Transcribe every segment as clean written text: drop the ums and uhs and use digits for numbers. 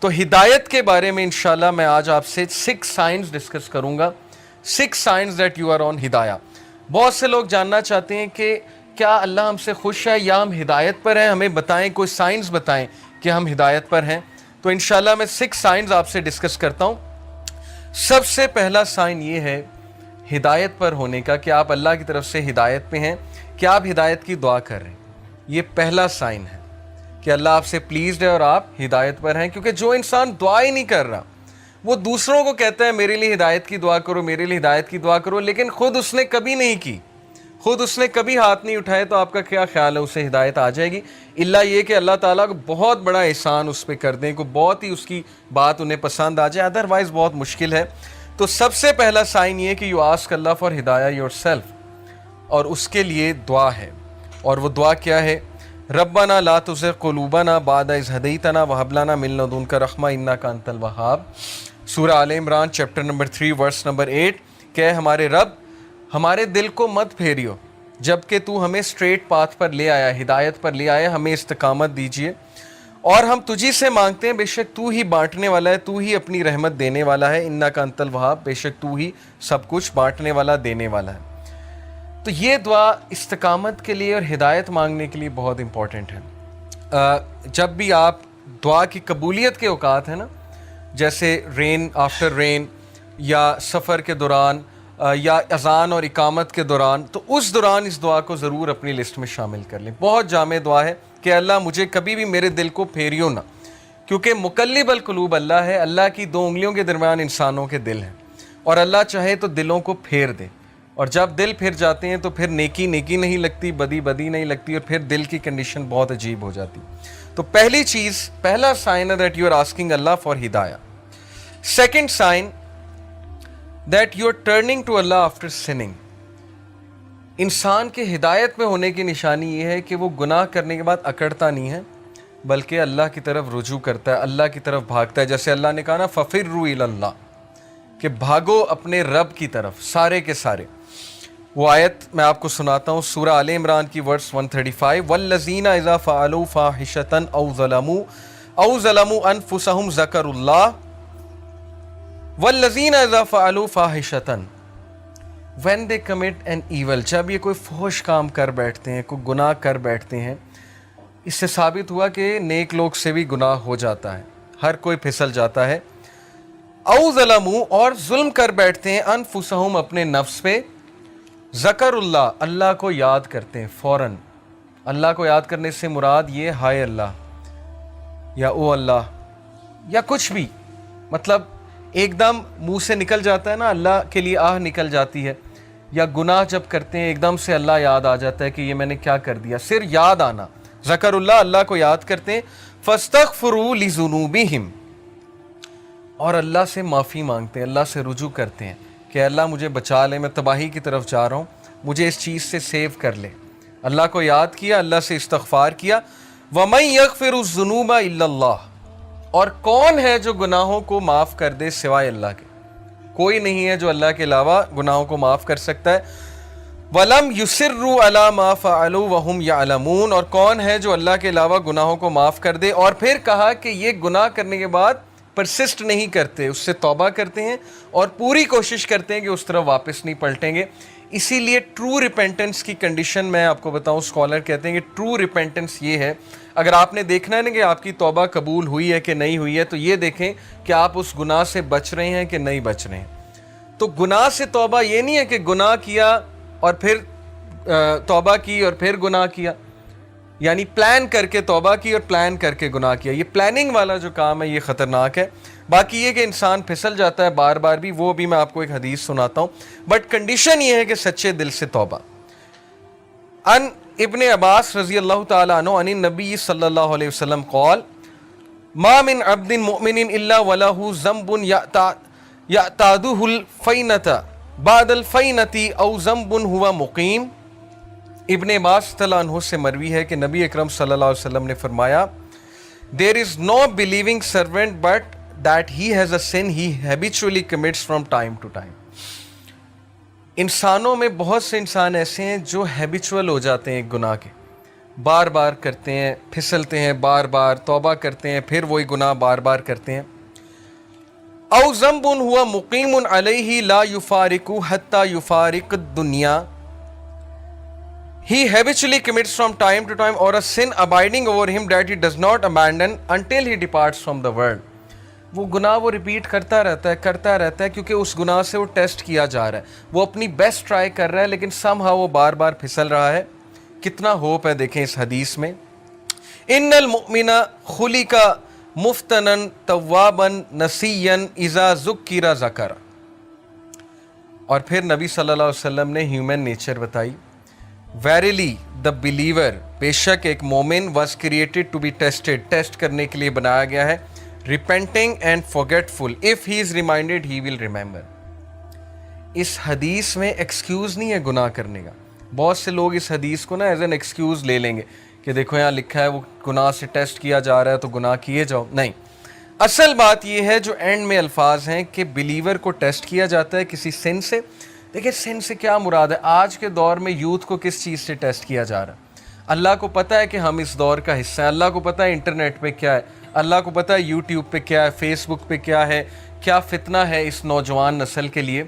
تو ہدایت کے بارے میں انشاءاللہ میں آج آپ سے 6 سائنز ڈسکس کروں گا. 6 signs that you are on ہدایہ. بہت سے لوگ جاننا چاہتے ہیں کہ کیا اللہ ہم سے خوش ہے یا ہم ہدایت پر ہیں, ہمیں بتائیں, کوئی سائنز بتائیں کہ ہم ہدایت پر ہیں. تو انشاءاللہ میں 6 سائنز آپ سے ڈسکس کرتا ہوں. سب سے پہلا سائن یہ ہے ہدایت پر ہونے کا کہ آپ اللہ کی طرف سے ہدایت پہ ہیں, کہ آپ ہدایت کی دعا کر رہے ہیں. یہ پہلا سائن ہے کہ اللہ آپ سے پلیزڈ ہے اور آپ ہدایت پر ہیں. کیونکہ جو انسان دعا ہی نہیں کر رہا, وہ دوسروں کو کہتا ہے میرے لیے ہدایت کی دعا کرو, میرے لیے ہدایت کی دعا کرو, لیکن خود اس نے کبھی نہیں کی, خود اس نے کبھی ہاتھ نہیں اٹھائے, تو آپ کا کیا خیال ہے اسے ہدایت آ جائے گی؟ اللہ یہ کہ اللہ تعالیٰ کو بہت بڑا احسان اس پہ کر دیں, کو بہت ہی اس کی بات انہیں پسند آ جائے, ادروائز بہت مشکل ہے. تو سب سے پہلا سائن یہ کہ یو آسک اللہ فار ہدایہ یور سیلف, اور اس کے لیے دعا ہے. اور وہ دعا کیا ہے؟ ربنا لا تزغ قلوبنا بعد اذ ہدیتنا وہب لنا من لدنک رحمہ انک انت الوہاب. سورہ آل عمران چیپٹر نمبر 3 ورس نمبر 8 کہ ہمارے رب ہمارے دل کو مت پھیریو جبکہ تو ہمیں اسٹریٹ پاتھ پر لے آیا, ہدایت پر لے آیا, ہمیں استقامت دیجیے. اور ہم تجھی سے مانگتے ہیں, بے شک تو ہی بانٹنے والا ہے, تو ہی اپنی رحمت دینے والا ہے. انک انت الوہاب, بے شک تو ہی سب کچھ بانٹنے والا, دینے والا ہے. تو یہ دعا استقامت کے لیے اور ہدایت مانگنے کے لیے بہت امپورٹنٹ ہے. جب بھی آپ دعا کی قبولیت کے اوقات ہیں نا, جیسے رین آفٹر رین, یا سفر کے دوران, یا اذان اور اقامت کے دوران, تو اس دوران اس دعا کو ضرور اپنی لسٹ میں شامل کر لیں. بہت جامع دعا ہے کہ اللہ مجھے کبھی بھی میرے دل کو پھیریو نہ, کیونکہ مقلب القلوب اللہ ہے. اللہ کی 2 انگلیوں کے درمیان انسانوں کے دل ہیں, اور اللہ چاہے تو دلوں کو پھیر دے. اور جب دل پھر جاتے ہیں تو پھر نیکی نیکی نہیں لگتی, بدی بدی نہیں لگتی, اور پھر دل کی کنڈیشن بہت عجیب ہو جاتی. تو پہلی چیز, پہلا سائن ہے دیٹ یو آر آسکنگ اللہ فار ہدایہ. Second sign that you are turning to اللہ آفٹر سننگ. انسان کے ہدایت میں ہونے کی نشانی یہ ہے کہ وہ گناہ کرنے کے بعد اکڑتا نہیں ہے, بلکہ اللہ کی طرف رجوع کرتا ہے, اللہ کی طرف بھاگتا ہے. جیسے اللہ نے کہا نا فَفِرُّوا إِلَى اللَّهِ, کہ بھاگو اپنے رب کی طرف, سارے کے سارے. وہ آیت میں آپ کو سناتا ہوں, سورہ آل عمران کی ورس 135, وَالَّذِينَ إِذَا فَعَلُوا فَاحِشَةً أَوْ ظَلَمُوا أَنفُسَهُمْ ذَكَرُوا اللَّهَ وَالَّذِينَ إِذَا فَعَلُوا فَاحِشَةً when they commit an evil. جب یہ کوئی فحش کام کر بیٹھتے ہیں, کوئی گناہ کر بیٹھتے ہیں, اس سے ثابت ہوا کہ نیک لوگ سے بھی گناہ ہو جاتا ہے, ہر کوئی پھسل جاتا ہے. او ظلموا, اور ظلم کر بیٹھتے ہیں, انفسہم, اپنے نفس پہ, ذکر اللہ, اللہ کو یاد کرتے ہیں فوراً. اللہ کو یاد کرنے سے مراد یہ ہائے اللہ, یا او اللہ, یا کچھ بھی, مطلب ایک دم منہ سے نکل جاتا ہے نا, اللہ کے لیے آہ نکل جاتی ہے. یا گناہ جب کرتے ہیں ایک دم سے اللہ یاد آ جاتا ہے کہ یہ میں نے کیا کر دیا, صرف یاد آنا, ذکر اللہ, اللہ کو یاد کرتے ہیں. فاستغفروا لذنوبہم, اور اللہ سے معافی مانگتے ہیں, اللہ سے رجوع کرتے ہیں کہ اللہ مجھے بچا لے, میں تباہی کی طرف جا رہا ہوں, مجھے اس چیز سے سیو کر لے. اللہ کو یاد کیا, اللہ سے استغفار کیا. وَمَن يَغْفِرُ الذُّنُوبَ إِلَّا اللَّهُ, اور کون ہے جو گناہوں کو معاف کر دے سوائے اللہ کے؟ کوئی نہیں ہے جو اللہ کے علاوہ گناہوں کو معاف کر سکتا ہے. وَلَمْ يُصِرُّوا عَلَى مَا فَعَلُوا وَهُمْ يَعْلَمُونَ, اور کون ہے جو اللہ کے علاوہ گناہوں کو معاف کر دے, اور پھر کہا کہ یہ گناہ کرنے کے بعد پرسسٹ نہیں کرتے, اس سے توبہ کرتے ہیں اور پوری کوشش کرتے ہیں کہ اس طرف واپس نہیں پلٹیں گے. اسی لیے ٹرو ریپینٹنس کی کنڈیشن میں آپ کو بتاؤں, اسکالر کہتے ہیں کہ ٹرو ریپینٹنس یہ ہے, اگر آپ نے دیکھنا ہے نا کہ آپ کی توبہ قبول ہوئی ہے کہ نہیں ہوئی ہے, تو یہ دیکھیں کہ آپ اس گناہ سے بچ رہے ہیں کہ نہیں بچ رہے ہیں. تو گناہ سے توبہ یہ نہیں ہے کہ گناہ کیا اور پھر توبہ کی اور پھر گناہ کیا, یعنی پلان کر کے توبہ کی اور پلان کر کے گناہ کیا. یہ پلاننگ والا جو کام ہے یہ خطرناک ہے. باقی یہ کہ انسان پھسل جاتا ہے بار بار بھی, وہ بھی میں آپ کو ایک حدیث سناتا ہوں, بٹ کنڈیشن یہ ہے کہ سچے دل سے توبہ. ان ابن عباس رضی اللہ تعالیٰ عنہ عن النبی صلی اللہ علیہ وسلم قال ما من عبد مؤمن الا وله ذنب یعتاده الفینة بعد الفینة او ذنب هو مقیم. ابن عباس رضی اللہ عنہ سے مروی ہے کہ نبی اکرم صلی اللہ علیہ وسلم نے فرمایا there is no believing servant but that he has a sin he habitually commits from time to time. انسانوں میں بہت سے انسان ایسے ہیں جو ہیبیچول ہو جاتے ہیں ایک گناہ کے, بار بار کرتے ہیں، پھسلتے ہیں، بار بار توبہ کرتے ہیں، پھر وہی گناہ بار بار کرتے ہیں. او ذنب ہوا مقیم علیہ لا یفارق حتی یفارق الدنیا. He habitually commits from time to time, or a sin abiding over him that he does not abandon until he departs from the world. وہ گناہ وہ ریپیٹ کرتا رہتا ہے کیونکہ اس گناہ سے وہ ٹیسٹ کیا جا رہا ہے، وہ اپنی بیسٹ ٹرائی کر رہا ہے لیکن سم ہاؤ وہ بار بار پھسل رہا ہے. کتنا ہوپ ہے دیکھیں اس حدیث میں. ان المؤمن خلق مفتنا توابا نسیا اذا ذکر ذکر. اور پھر نبی صلی اللہ علیہ وسلم نے ہیومن نیچر بتائی. ویریلی دا بلیور، بے شک ایک مومن was created to be tested, test کرنے کے لیے بنایا گیا ہے. Repenting and forgetful, if he is reminded he will remember. اس حدیث میں ایکسکیوز نہیں ہے گناہ کرنے کا. بہت سے لوگ اس حدیث کو نا ایز این ایکسکیوز لے لیں گے کہ دیکھو یہاں لکھا ہے وہ گناہ سے ٹیسٹ کیا جا رہا ہے تو گناہ کیے جاؤ. نہیں، اصل بات یہ ہے جو اینڈ میں الفاظ ہیں کہ بلیور کو ٹیسٹ کیا جاتا ہے کسی سن سے. دیکھیں سن سے کیا مراد ہے؟ آج کے دور میں یوتھ کو کس چیز سے ٹیسٹ کیا جا رہا ہے؟ اللہ کو پتہ ہے کہ ہم اس دور کا حصہ ہیں، اللہ کو پتہ ہے انٹرنیٹ پہ کیا ہے، اللہ کو پتہ ہے یوٹیوب پہ کیا ہے، فیس بک پہ کیا ہے، کیا فتنہ ہے اس نوجوان نسل کے لیے.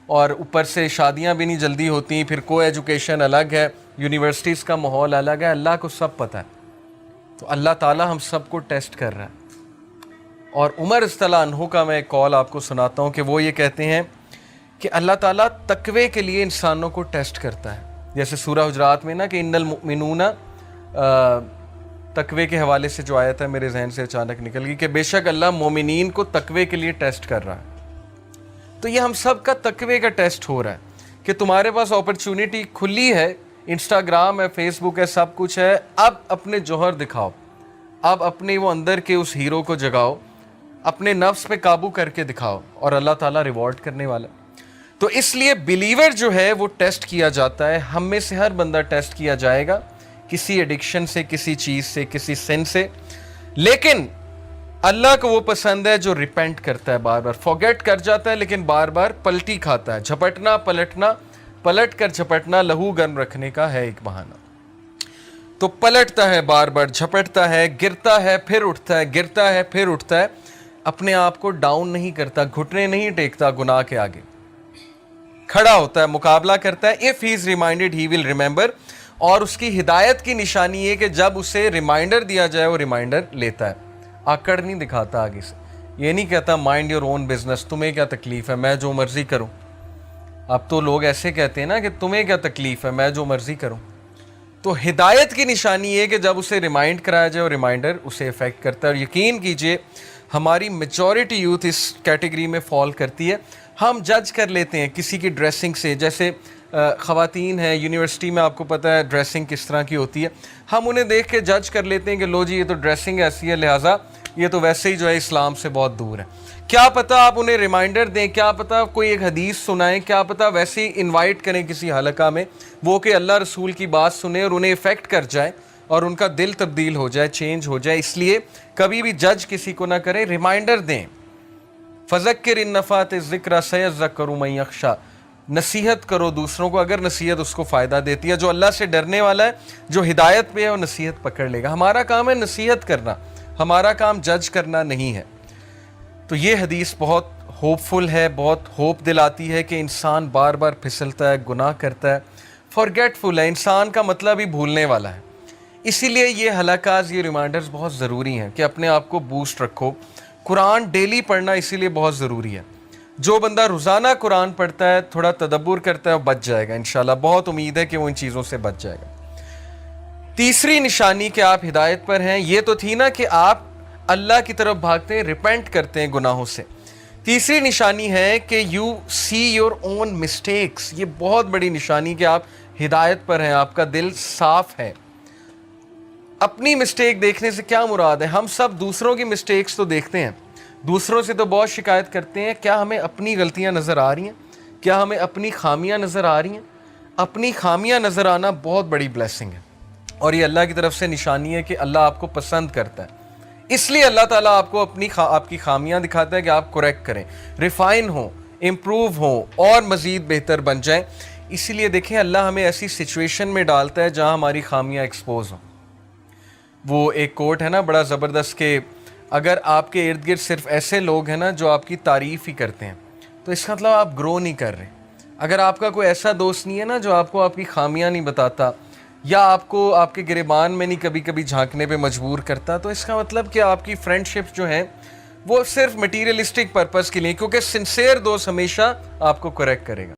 اور اوپر سے شادیاں بھی نہیں جلدی ہوتی، پھر کو ایجوکیشن الگ ہے، یونیورسٹیز کا ماحول الگ ہے. اللہ کو سب پتہ ہے، تو اللہ تعالیٰ ہم سب کو ٹیسٹ کر رہا ہے. اور عمر رضی اللہ عنہ کا میں ایک کال آپ کو سناتا ہوں کہ وہ یہ کہتے ہیں کہ اللہ تعالیٰ تقوی کے لیے انسانوں کو ٹیسٹ کرتا ہے. جیسے سورہ حجرات میں نا کہ ان المؤمنون، تقوی کے حوالے سے جو آیت ہے میرے ذہن سے اچانک نکل گئی کہ بے شک اللہ مومنین کو تقوی کے لیے ٹیسٹ کر رہا ہے. تو یہ ہم سب کا تقوی کا ٹیسٹ ہو رہا ہے کہ تمہارے پاس اپرچونٹی کھلی ہے، انسٹاگرام ہے، فیس بک ہے، سب کچھ ہے. اب اپنے جوہر دکھاؤ، اب اپنے وہ اندر کے اس ہیرو کو جگاؤ، اپنے نفس پہ قابو کر کے دکھاؤ اور اللہ تعالیٰ ریوارڈ کرنے والا. تو اس لیے بلیور جو ہے وہ ٹیسٹ کیا جاتا ہے. ہم میں سے ہر بندہ ٹیسٹ کیا جائے گا کسی ایڈکشن سے، کسی چیز سے، کسی سن سے. لیکن اللہ کو وہ پسند ہے جو ریپینٹ کرتا ہے، بار بار فارگیٹ کر جاتا ہے لیکن بار بار پلٹی کھاتا ہے. جھپٹنا پلٹنا، پلٹ کر جھپٹنا لہو گرم رکھنے کا ہے ایک بہانہ. تو پلٹتا ہے، بار بار جھپٹتا ہے، گرتا ہے پھر اٹھتا ہے، گرتا ہے پھر اٹھتا ہے. اپنے آپ کو ڈاؤن نہیں کرتا، گھٹنے نہیں ٹیکتا گناہ کے آگے، کھڑا ہوتا ہے، مقابلہ کرتا ہے. if he is reminded he will remember. اور اس کی ہدایت کی نشانی یہ کہ جب اسے ریمائنڈر دیا جائے وہ ریمائنڈر لیتا ہے. آکڑ نہیں دکھاتا آگے سے، یہ نہیں کہتا مائنڈ یور اون بزنس، تمہیں کیا تکلیف ہے، میں جو مرضی کروں. اب تو لوگ ایسے کہتے ہیں نا کہ تمہیں کیا تکلیف ہے، میں جو مرضی کروں. تو ہدایت کی نشانی یہ کہ جب اسے ریمائنڈ کرایا جائے اور ریمائنڈر اسے افیکٹ کرتا ہے. اور یقین کیجئے ہماری میجورٹی یوتھ اس کیٹیگری میں فال کرتی ہے. ہم جج کر لیتے ہیں کسی کی ڈریسنگ سے. جیسے خواتین ہیں یونیورسٹی میں، آپ کو پتہ ہے ڈریسنگ کس طرح کی ہوتی ہے. ہم انہیں دیکھ کے جج کر لیتے ہیں کہ لو جی یہ تو ڈریسنگ ایسی ہے، لہٰذا یہ تو ویسے ہی جو ہے اسلام سے بہت دور ہے. کیا پتہ آپ انہیں ریمائنڈر دیں، کیا پتہ کوئی ایک حدیث سنائیں، کیا پتہ ویسے ہی انوائٹ کریں کسی حلقہ میں، وہ کہ اللہ رسول کی بات سنیں اور انہیں افیکٹ کر جائے اور ان کا دل تبدیل ہو جائے، چینج ہو جائے. اس لیے کبھی بھی جج کسی کو نہ کریں، ریمائنڈر دیں. فذکر ان نفعت الذکر سیذکر من یخشی. نصیحت کرو دوسروں کو اگر نصیحت اس کو فائدہ دیتی ہے. جو اللہ سے ڈرنے والا ہے، جو ہدایت پہ ہے، وہ نصیحت پکڑ لے گا. ہمارا کام ہے نصیحت کرنا، ہمارا کام جج کرنا نہیں ہے. تو یہ حدیث بہت ہوپ فل ہے، بہت ہوپ دلاتی ہے کہ انسان بار بار پھسلتا ہے، گناہ کرتا ہے، فارگیٹ فل ہے. انسان کا مطلب ہی بھولنے والا ہے. اسی لیے یہ حلقات، یہ ریمائنڈرز بہت ضروری ہیں کہ اپنے آپ کو بوسٹ رکھو. قرآن ڈیلی پڑھنا اسی لیے بہت ضروری ہے. جو بندہ روزانہ قرآن پڑھتا ہے، تھوڑا تدبر کرتا ہے، وہ بچ جائے گا انشاءاللہ. بہت امید ہے کہ وہ ان چیزوں سے بچ جائے گا. تیسری نشانی کہ آپ ہدایت پر ہیں، یہ تو تھی نا کہ آپ اللہ کی طرف بھاگتے ہیں، ریپینٹ کرتے ہیں گناہوں سے. تیسری نشانی ہے کہ you see your own mistakes. یہ بہت بڑی نشانی کہ آپ ہدایت پر ہیں، آپ کا دل صاف ہے. اپنی مسٹیک دیکھنے سے کیا مراد ہے؟ ہم سب دوسروں کی مسٹیکس تو دیکھتے ہیں، دوسروں سے تو بہت شکایت کرتے ہیں. کیا ہمیں اپنی غلطیاں نظر آ رہی ہیں؟ کیا ہمیں اپنی خامیاں نظر آ رہی ہیں؟ اپنی خامیاں نظر آنا بہت بڑی بلیسنگ ہے، اور یہ اللہ کی طرف سے نشانی ہے کہ اللہ آپ کو پسند کرتا ہے. اس لیے اللہ تعالیٰ آپ کو آپ کی خامیاں دکھاتا ہے کہ آپ کریکٹ کریں، ریفائن ہوں، امپروو ہوں اور مزید بہتر بن جائیں. اسی لیے دیکھیں اللہ ہمیں ایسی سچویشن میں ڈالتا ہے جہاں ہماری خامیاں ایکسپوز ہوں. وہ ایک کوٹ ہے نا بڑا زبردست کہ اگر آپ کے ارد گرد صرف ایسے لوگ ہیں نا جو آپ کی تعریف ہی کرتے ہیں تو اس کا مطلب آپ گرو نہیں کر رہے. اگر آپ کا کوئی ایسا دوست نہیں ہے نا جو آپ کو آپ کی خامیاں نہیں بتاتا یا آپ کو آپ کے گریبان میں نہیں کبھی کبھی جھانکنے پہ مجبور کرتا, تو اس کا مطلب کہ آپ کی فرینڈ شپ جو ہیں وہ صرف مٹیریلسٹک پرپس کے لیے, کیونکہ سنسیئر دوست ہمیشہ آپ کو کریکٹ کرے گا.